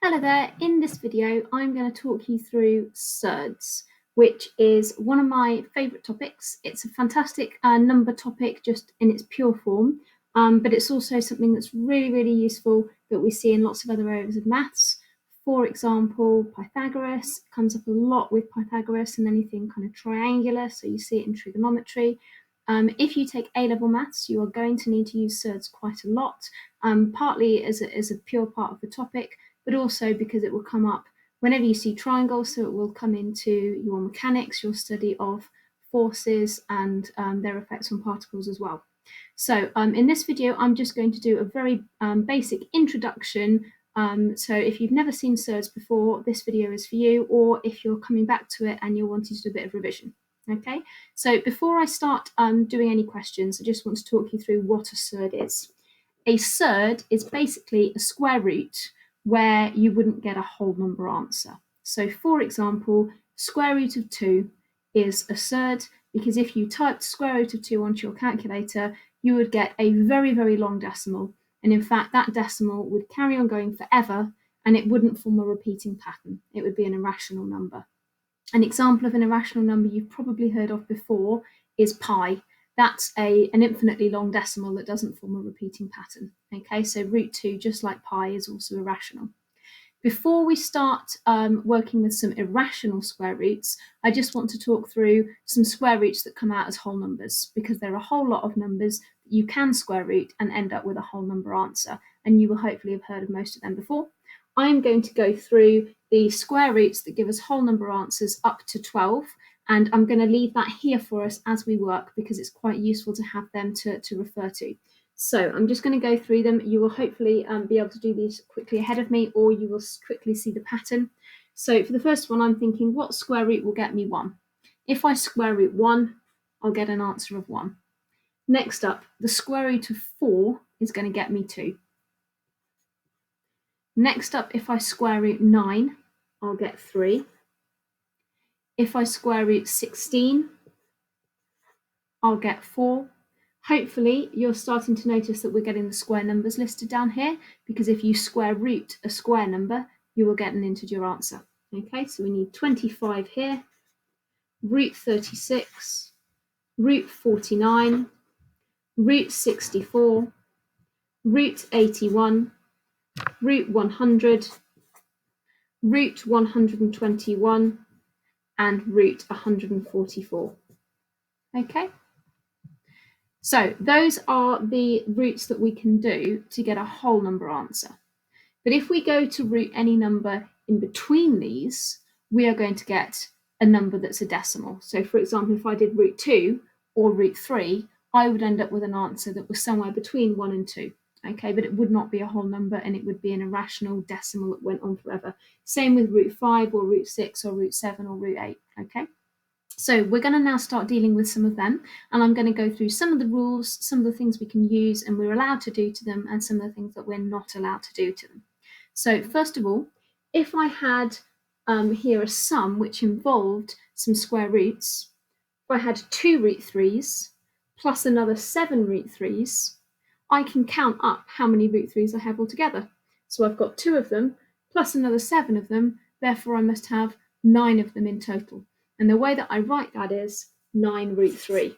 Hello there, in this video I'm going to talk you through Surds, which is one of my favourite topics. It's a fantastic number topic just in its pure form, but it's also something that's really useful that we see in lots of other areas of maths. For example, Pythagoras comes up a lot with Pythagoras and anything kind of triangular, so you see it in trigonometry. If you take A-level maths, you are going to need to use Surds quite a lot, partly as a pure part of the topic, but also because it will come up whenever you see triangles, so it will come into your mechanics, your study of forces and their effects on particles as well. So in this video, I'm just going to do a very basic introduction. So if you've never seen Surds before, this video is for you, or if you're coming back to it and you're wanting to do a bit of revision. Okay, so before I start doing any questions, I just want to talk you through what a surd is. A surd is basically a square root where you wouldn't get a whole number answer. So for example, square root of 2 is a surd because if you typed square root of 2 onto your calculator, you would get a very long decimal. And in fact, that decimal would carry on going forever and it wouldn't form a repeating pattern. It would be an irrational number. An example of an irrational number you've probably heard of before is pi. That's an infinitely long decimal that doesn't form a repeating pattern. Okay, so root 2, just like pi, is also irrational. Before we start working with some irrational square roots, I just want to talk through some square roots that come out as whole numbers, because there are a whole lot of numbers that you can square root and end up with a whole number answer, and you will hopefully have heard of most of them before. I'm going to go through the square roots that give us whole number answers up to 12, and I'm going to leave that here for us as we work because it's quite useful to have them to refer to. So I'm just going to go through them. You will hopefully be able to do these quickly ahead of me, or you will quickly see the pattern. So for the first one, I'm thinking, what square root will get me 1? If I square root 1, I'll get an answer of 1. Next up, the square root of 4 is going to get me 2. Next up, if I square root 9, I'll get 3. If I square root 16, I'll get 4. Hopefully, you're starting to notice that we're getting the square numbers listed down here, because if you square root a square number, you will get an integer answer. Okay, so we need 25 here, root 36, root 49, root 64, root 81, root 100, root 121, and root 144. Okay. So those are the roots that we can do to get a whole number answer. But if we go to root any number in between these, we are going to get a number that's a decimal. So for example, if I did root 2 or root 3, I would end up with an answer that was somewhere between 1 and 2. Okay, but it would not be a whole number and it would be an irrational decimal that went on forever. Same with root 5 or root 6 or root 7 or root 8. Okay. So we're going to now start dealing with some of them, and I'm going to go through some of the rules, some of the things we can use and we're allowed to do to them, and some of the things that we're not allowed to do to them. So first of all, if I had here a sum which involved some square roots, if I had 2 root 3s plus another 7 root 3s, I can count up how many root 3s I have altogether. So I've got 2 of them plus another 7 of them, therefore I must have 9 of them in total. And the way that I write that is 9 root 3.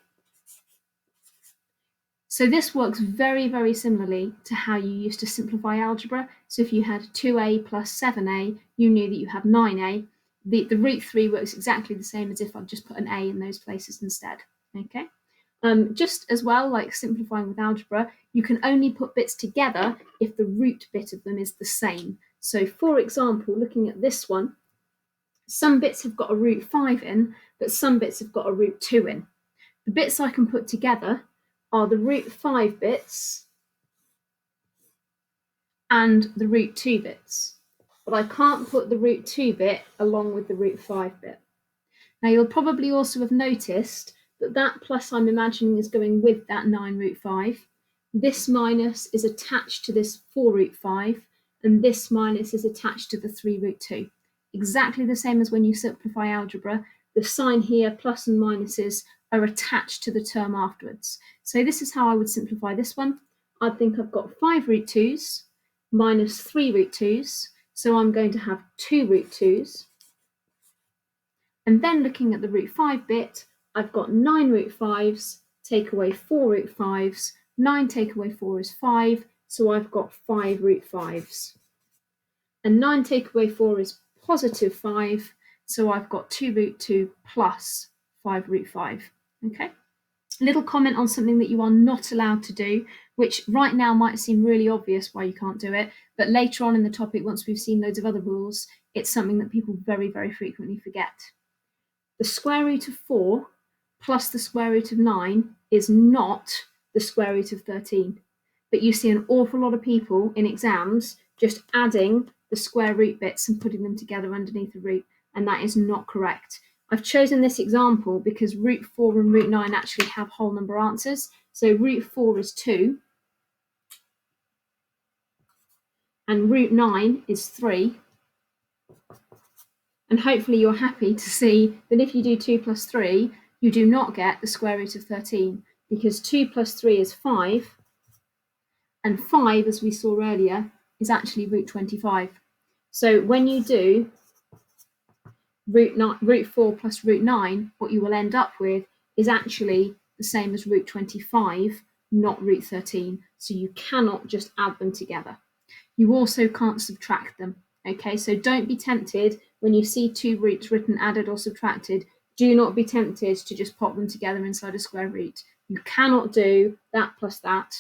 So this works very similarly to how you used to simplify algebra. So if you had 2a plus 7a, you knew that you had 9a. The root 3 works exactly the same as if I'd just put an a in those places instead. Okay. Just as well, like simplifying with algebra, you can only put bits together if the root bit of them is the same. So for example, looking at this one, some bits have got a root 5 in, but some bits have got a root 2 in. The bits I can put together are the root 5 bits and the root 2 bits, but I can't put the root 2 bit along with the root 5 bit. Now you'll probably also have noticed that that plus I'm imagining is going with that 9 root 5. This minus is attached to this 4 root 5, and this minus is attached to the 3 root 2. Exactly the same as when you simplify algebra. The sign here, plus and minuses, are attached to the term afterwards. So this is how I would simplify this one. I'd think I've got 5 root 2s minus 3 root 2s. So I'm going to have 2 root 2's. And then looking at the root 5 bit, I've got 9 root 5's, take away 4 root 5's, 9 take away 4 is 5, so I've got 5 root 5's. And 9 take away 4 is positive 5, so I've got 2 root 2 plus 5 root 5. Okay. A little comment on something that you are not allowed to do, which right now might seem really obvious why you can't do it, but later on in the topic, once we've seen loads of other rules, it's something that people very, very frequently forget. The square root of 4 plus the square root of 9 is not the square root of 13. But you see an awful lot of people in exams just adding the square root bits and putting them together underneath the root, and that is not correct. I've chosen this example because root 4 and root 9 actually have whole number answers. So root 4 is 2, and root 9 is 3. And hopefully you're happy to see that if you do 2 plus 3, you do not get the square root of 13, because 2 plus 3 is 5, and 5, as we saw earlier, is actually root 25. So when you do root 4 plus root 9, what you will end up with is actually the same as root 25, not root 13. So you cannot just add them together. You also can't subtract them. Okay, so don't be tempted when you see 2 roots written added or subtracted. Do not be tempted to just pop them together inside a square root. You cannot do that plus that,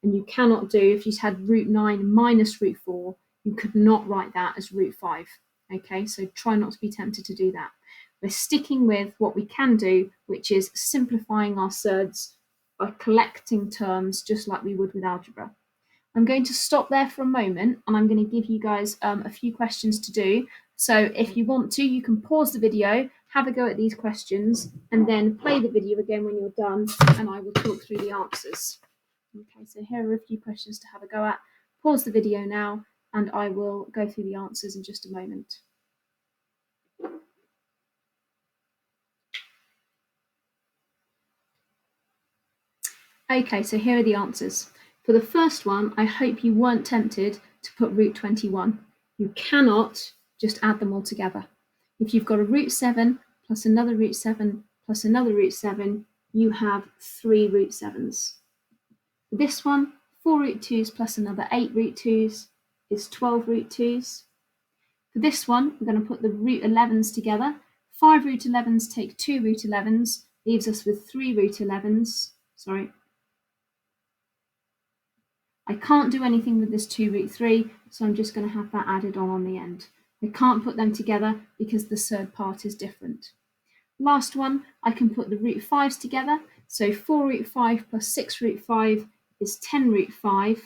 and you cannot do, if you had root 9 minus root 4, you could not write that as root 5. Okay, so try not to be tempted to do that. We're sticking with what we can do, which is simplifying our surds by collecting terms just like we would with algebra. I'm going to stop there for a moment, and I'm going to give you guys a few questions to do. So if you want to, you can pause the video, have a go at these questions, and then play the video again when you're done, and I will talk through the answers. Okay, so here are a few questions to have a go at. Pause the video now, and I will go through the answers in just a moment. Okay, so here are the answers. For the first one, I hope you weren't tempted to put root 21. You cannot just add them all together. If you've got a root 7 plus another root 7 plus another root 7, you have 3 root 7's. For this one, 4 root 2's plus another 8 root 2's is 12 root 2's. For this one, we're going to put the root 11's together. 5 root 11's take 2 root 11's, leaves us with 3 root 11's. Sorry. I can't do anything with this 2 root 3, so I'm just going to have that added on the end. I can't put them together because the surd part is different. Last one, I can put the root 5's together. So 4 root 5 plus 6 root 5 is 10 root 5.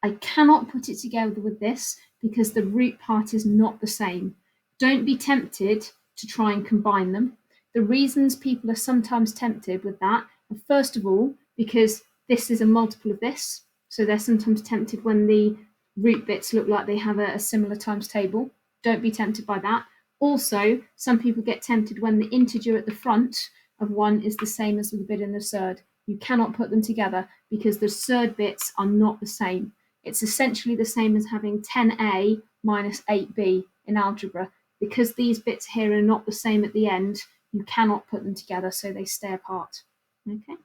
I cannot put it together with this because the root part is not the same. Don't be tempted to try and combine them. The reasons people are sometimes tempted with that are, first of all, because this is a multiple of this. So they're sometimes tempted when the root bits look like they have a similar times table. Don't be tempted by that. Also, some people get tempted when the integer at the front of one is the same as the bit in the surd. You cannot put them together because the surd bits are not the same. It's essentially the same as having 10a minus 8b in algebra. Because these bits here are not the same at the end, you cannot put them together, so they stay apart. Okay.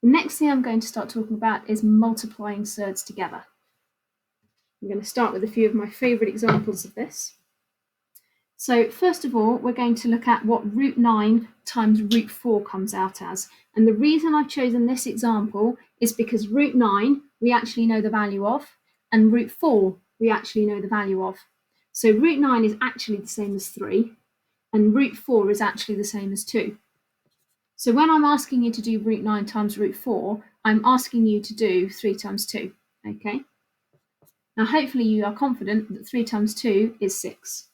The next thing I'm going to start talking about is multiplying surds together. I'm going to start with a few of my favourite examples of this. So first of all, we're going to look at what root 9 times root 4 comes out as. And the reason I've chosen this example is because root 9 we actually know the value of, and root 4 we actually know the value of. So root 9 is actually the same as 3, and root 4 is actually the same as 2. So when I'm asking you to do root 9 times root 4, I'm asking you to do 3 times 2, okay? Now hopefully you are confident that 3 times 2 is 6.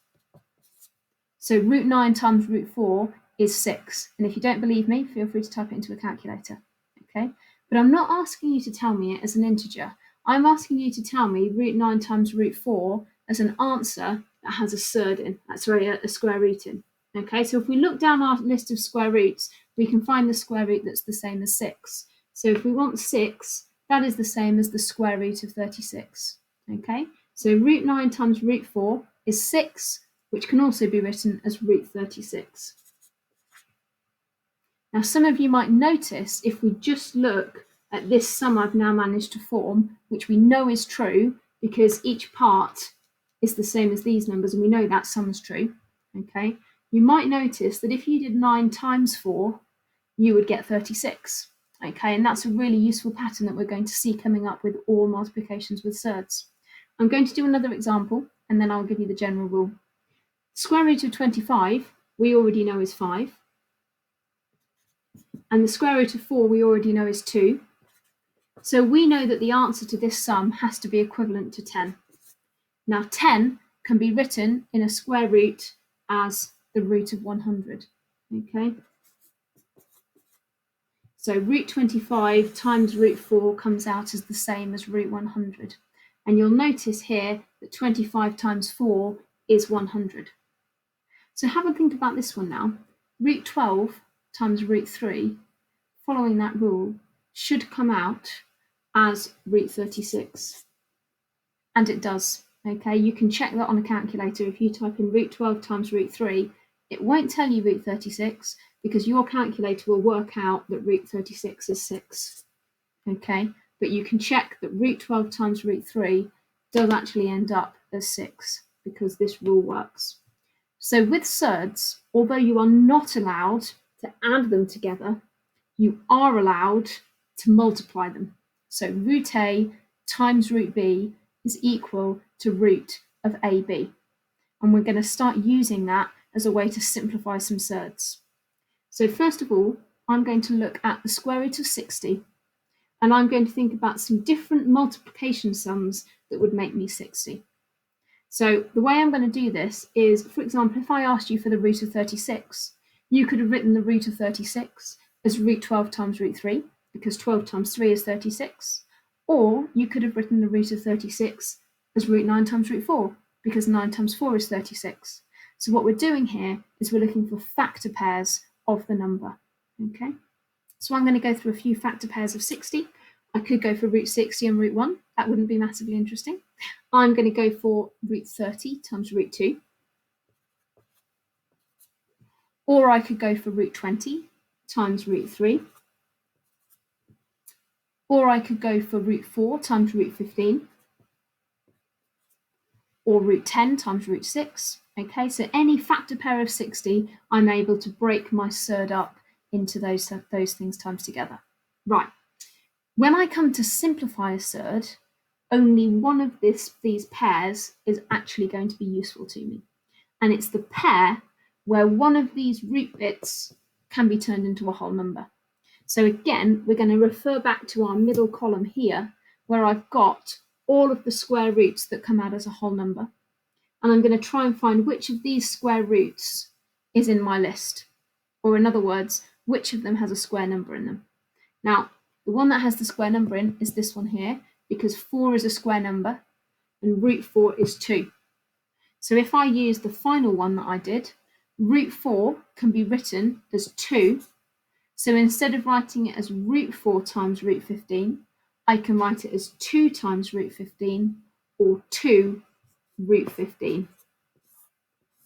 So root 9 times root 4 is 6. And if you don't believe me, feel free to type it into a calculator, okay? But I'm not asking you to tell me it as an integer. I'm asking you to tell me root 9 times root 4 as an answer that has a surd in, a square root in. Okay, so if we look down our list of square roots, we can find the square root that's the same as 6. So if we want 6, that is the same as the square root of 36. Okay, So root 9 times root 4 is 6, which can also be written as root 36. Now, some of you might notice if we just look at this sum I've now managed to form, which we know is true because each part is the same as these numbers, and we know that sum is true, okay? You might notice that if you did 9 times 4, you would get 36, okay? And that's a really useful pattern that we're going to see coming up with all multiplications with surds. I'm going to do another example, and then I'll give you the general rule. Square root of 25, we already know is 5. And the square root of 4 we already know is 2. So we know that the answer to this sum has to be equivalent to 10. Now 10 can be written in a square root as the root of 100, okay? So root 25 times root 4 comes out as the same as root 100. And you'll notice here that 25 times 4 is 100. So have a think about this one now. Root 12 times root 3, following that rule, should come out as root 36. And it does, okay? You can check that on a calculator. If you type in root 12 times root 3, it won't tell you root 36 because your calculator will work out that root 36 is 6, okay? But you can check that root 12 times root 3 does actually end up as 6 because this rule works. So with surds, although you are not allowed to add them together, you are allowed to multiply them. So root A times root B is equal to root of AB. And we're going to start using that as a way to simplify some surds. So first of all, I'm going to look at the square root of 60, and I'm going to think about some different multiplication sums that would make me 60. So the way I'm going to do this is, for example, if I asked you for the root of 36, you could have written the root of 36 as root 12 times root 3, because 12 times 3 is 36. Or you could have written the root of 36 as root 9 times root 4, because 9 times 4 is 36. So what we're doing here is we're looking for factor pairs of the number, okay? So I'm going to go through a few factor pairs of 60. I could go for root 60 and root 1. That wouldn't be massively interesting. I'm going to go for root 30 times root 2. Or I could go for root 20 times root 3. Or I could go for root 4 times root 15. Or root 10 times root 6. Okay, so any factor pair of 60, I'm able to break my surd up into those things times together. Right. When I come to simplify a surd, only one of these pairs is actually going to be useful to me. And it's the pair where one of these root bits can be turned into a whole number. So again, we're going to refer back to our middle column here, where I've got all of the square roots that come out as a whole number. And I'm going to try and find which of these square roots is in my list. Or in other words, which of them has a square number in them. Now, the one that has the square number in is this one here, because 4 is a square number and root 4 is 2. So if I use the final one that I did, root 4 can be written as 2. So instead of writing it as root 4 times root 15, I can write it as 2 times root 15 or 2 root 15.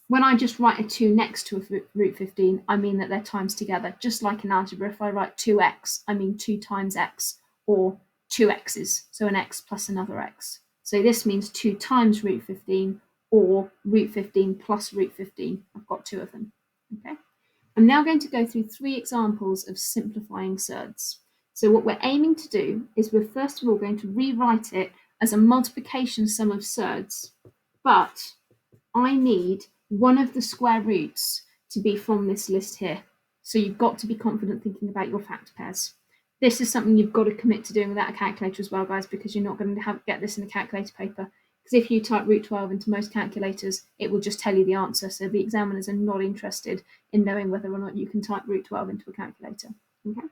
When I just write a 2 next to a root 15, I mean that they're times together. Just like in algebra, if I write 2x, I mean 2 times x, or 2 x's, so an x plus another x. So this means 2 times root 15, or root 15 plus root 15. I've got 2 of them. Okay. I'm now going to go through 3 examples of simplifying surds. So what we're aiming to do is we're first of all going to rewrite it as a multiplication sum of surds, but I need one of the square roots to be from this list here. So you've got to be confident thinking about your factor pairs. This is something you've got to commit to doing without a calculator as well, guys, because you're not going to get this in a calculator paper. Because if you type root 12 into most calculators, it will just tell you the answer. So the examiners are not interested in knowing whether or not you can type root 12 into a calculator. Okay.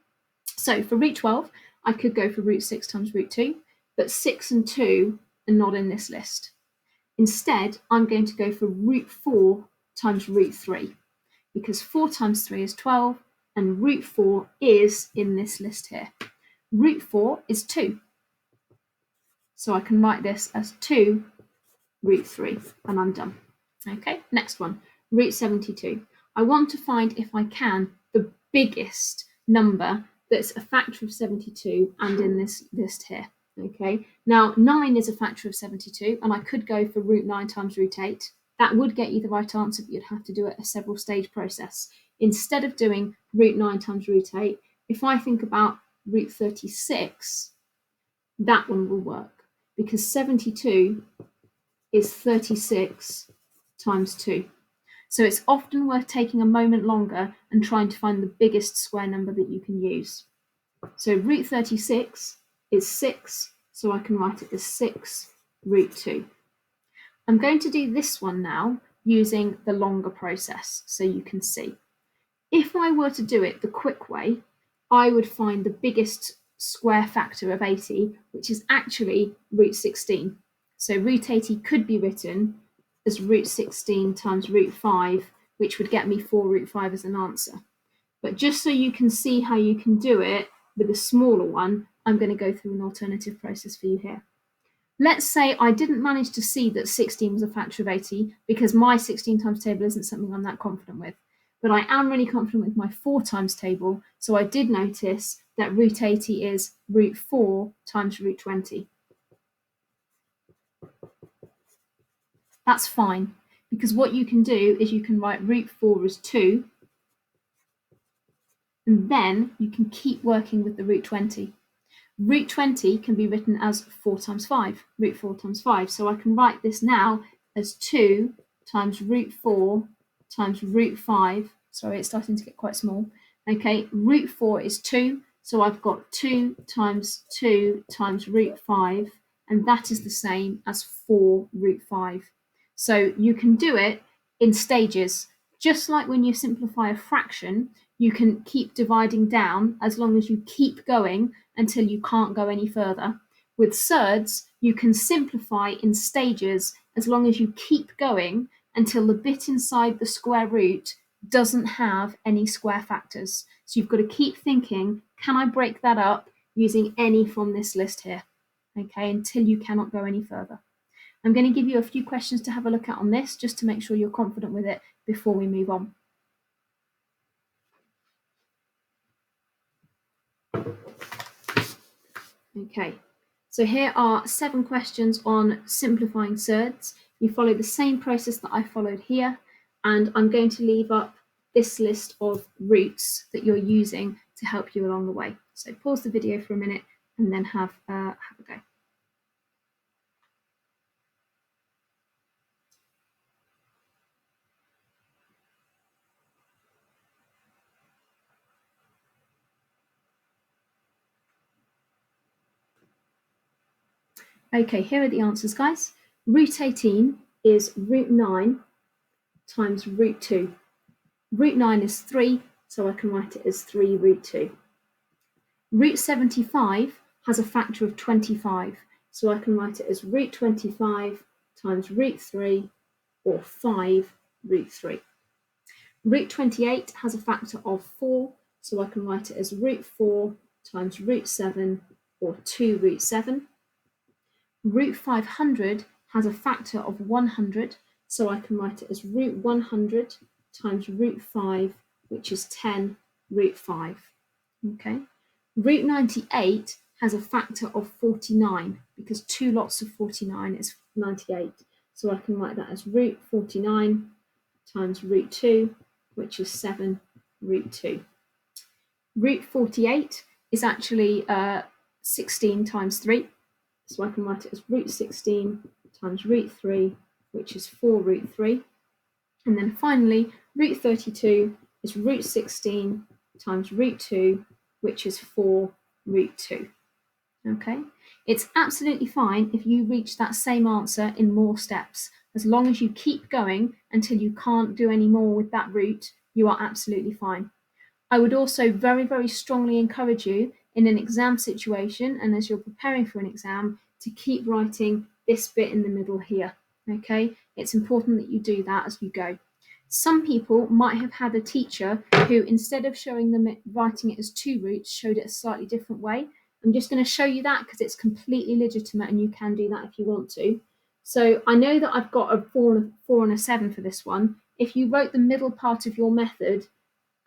So for root 12, I could go for root 6 times root 2, but 6 and 2 are not in this list. Instead, I'm going to go for root 4 times root 3, because 4 times 3 is 12, and root 4 is in this list here. Root 4 is 2. So I can write this as 2 root 3, and I'm done. Okay, next one, root 72. I want to find, if I can, the biggest number that's a factor of 72 and in this list here. Okay, now 9 is a factor of 72, and I could go for root 9 times root 8. That would get you the right answer, but you'd have to do it a several stage process. Instead of doing root 9 times root 8, if I think about root 36, that one will work, because 72 is 36 times 2. So it's often worth taking a moment longer and trying to find the biggest square number that you can use. So root 36 is 6, so I can write it as 6 root 2. I'm going to do this one now using the longer process so you can see. If I were to do it the quick way, I would find the biggest square factor of 80, which is actually root 16. So root 80 could be written as root 16 times root 5, which would get me 4 root 5 as an answer. But just so you can see how you can do it with a smaller one, I'm going to go through an alternative process for you here. Let's say I didn't manage to see that 16 was a factor of 80 because my 16 times table isn't something I'm that confident with. But I am really confident with my 4 times table, so I did notice that root 80 is root 4 times root 20. That's fine, because what you can do is you can write root 4 as 2, and then you can keep working with the root 20. Root 20 can be written as 4 times 5, root 4 times 5. So I can write this now as 2 times root 4 times root 5. Sorry, it's starting to get quite small. Okay, root 4 is 2, so I've got 2 times root 5, and that is the same as 4 root 5. So you can do it in stages. Just like when you simplify a fraction, you can keep dividing down as long as you keep going until you can't go any further. With surds, you can simplify in stages as long as you keep going until the bit inside the square root doesn't have any square factors. So you've got to keep thinking, can I break that up using any from this list here? Okay, until you cannot go any further. I'm going to give you a few questions to have a look at on this, just to make sure you're confident with it before we move on. Okay, so here are 7 questions on simplifying surds. You follow the same process that I followed here, and I'm going to leave up this list of roots that you're using to help you along the way. So pause the video for a minute and then have a go. Okay, here are the answers, guys. Root 18 is root 9 times root 2. Root 9 is 3, so I can write it as 3 root 2. Root 75 has a factor of 25, so I can write it as root 25 times root 3, or 5 root 3. Root 28 has a factor of 4, so I can write it as root 4 times root 7, or 2 root 7. Root 500 has a factor of 100, so I can write it as root 100 times root 5, which is 10 root 5. Okay. Root 98 has a factor of 49, because 2 lots of 49 is 98. So I can write that as root 49 times root 2, which is 7 root 2. Root 48 is actually 16 times 3. So I can write it as root 16 times root 3, which is 4 root 3. And then finally, root 32 is root 16 times root 2, which is 4 root 2. Okay, it's absolutely fine if you reach that same answer in more steps. As long as you keep going until you can't do any more with that root, you are absolutely fine. I would also very, very strongly encourage you in an exam situation, and as you're preparing for an exam, to keep writing this bit in the middle here. Okay, it's important that you do that as you go. Some people might have had a teacher who, instead of showing them writing it as 2 roots, showed it a slightly different way. I'm just going to show you that because it's completely legitimate and you can do that if you want to. So I know that I've got a 4 and a 7 for this one. If you wrote the middle part of your method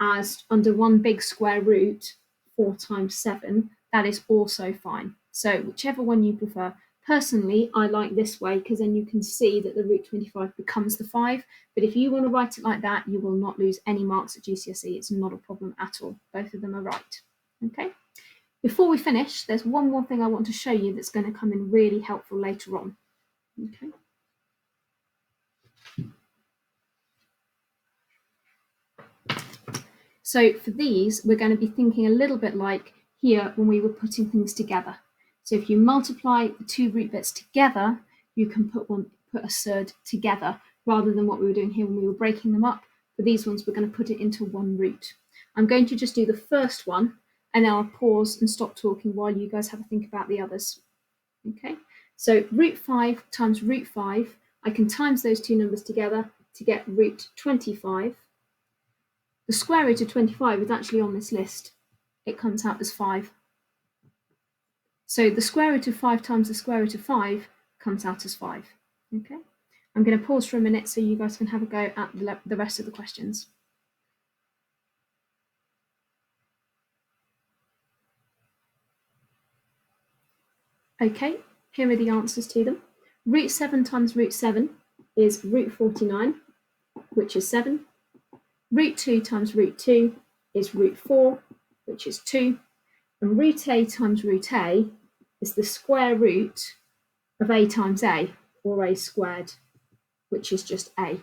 as under one big square root, 4 times 7, that is also fine. So whichever one you prefer. Personally, I like this way because then you can see that the root 25 becomes the 5. But if you want to write it like that, you will not lose any marks at GCSE. It's not a problem at all. Both of them are right. Okay. Before we finish, there's one more thing I want to show you that's going to come in really helpful later on. Okay. So for these, we're going to be thinking a little bit like here when we were putting things together. So if you multiply the two root bits together, you can put a surd together rather than what we were doing here when we were breaking them up. For these ones, we're going to put it into one root. I'm going to just do the first one and then I'll pause and stop talking while you guys have a think about the others. Okay, so root 5 times root 5, I can times those two numbers together to get root 25. The square root of 25 is actually on this list. It comes out as 5. So the square root of 5 times the square root of 5 comes out as 5. Okay, I'm going to pause for a minute so you guys can have a go at the rest of the questions. Okay, here are the answers to them. Root 7 times root 7 is root 49, which is 7. Root 2 times root 2 is root 4, which is 2. And root a times root a is the square root of a times a, or a squared, which is just a. If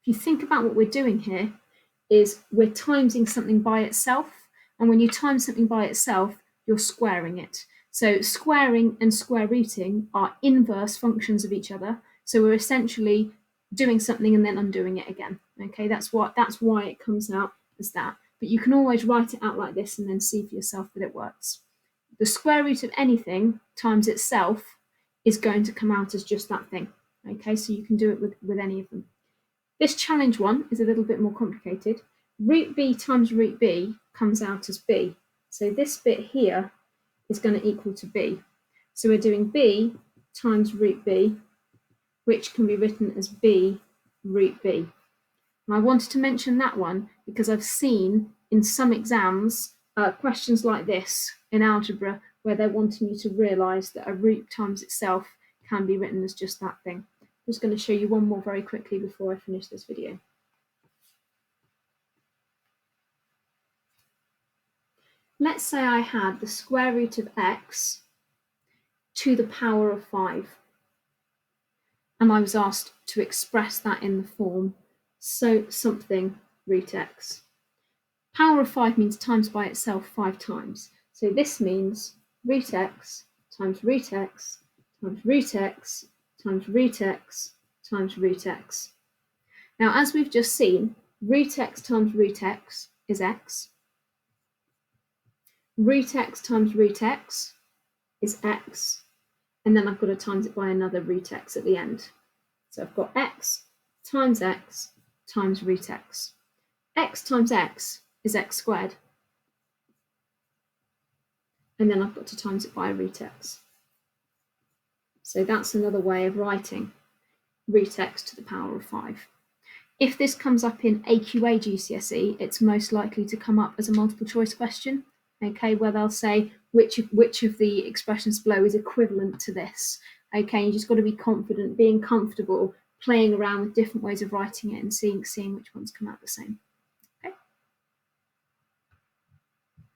you think about what we're doing here, is we're timesing something by itself, and when you times something by itself, you're squaring it. So squaring and square rooting are inverse functions of each other, so we're essentially doing something and then undoing it again. Okay, that's why it comes out as that. But you can always write it out like this and then see for yourself that it works. The square root of anything times itself is going to come out as just that thing. Okay, so you can do it with any of them. This challenge one is a little bit more complicated. Root b times root b comes out as b. So this bit here is going to equal to b. So we're doing b times root b, which can be written as b root b. And I wanted to mention that one because I've seen in some exams questions like this in algebra where they're wanting you to realise that a root times itself can be written as just that thing. I'm just going to show you one more very quickly before I finish this video. Let's say I had the square root of x to the power of 5. And I was asked to express that in the form so something root x. Power of 5 means times by itself 5 times. So this means root x times root x times root x times root x times root x. Now, as we've just seen, root x times root x is x. Root x times root x is x. And then I've got to times it by another root x at the end. So I've got x times root x. X times x is x squared. And then I've got to times it by root x. So that's another way of writing root x to the power of 5. If this comes up in AQA GCSE, it's most likely to come up as a multiple choice question, okay, where they'll say which of the expressions below is equivalent to this. Okay, you just got to be confident, being comfortable, playing around with different ways of writing it and seeing which ones come out the same.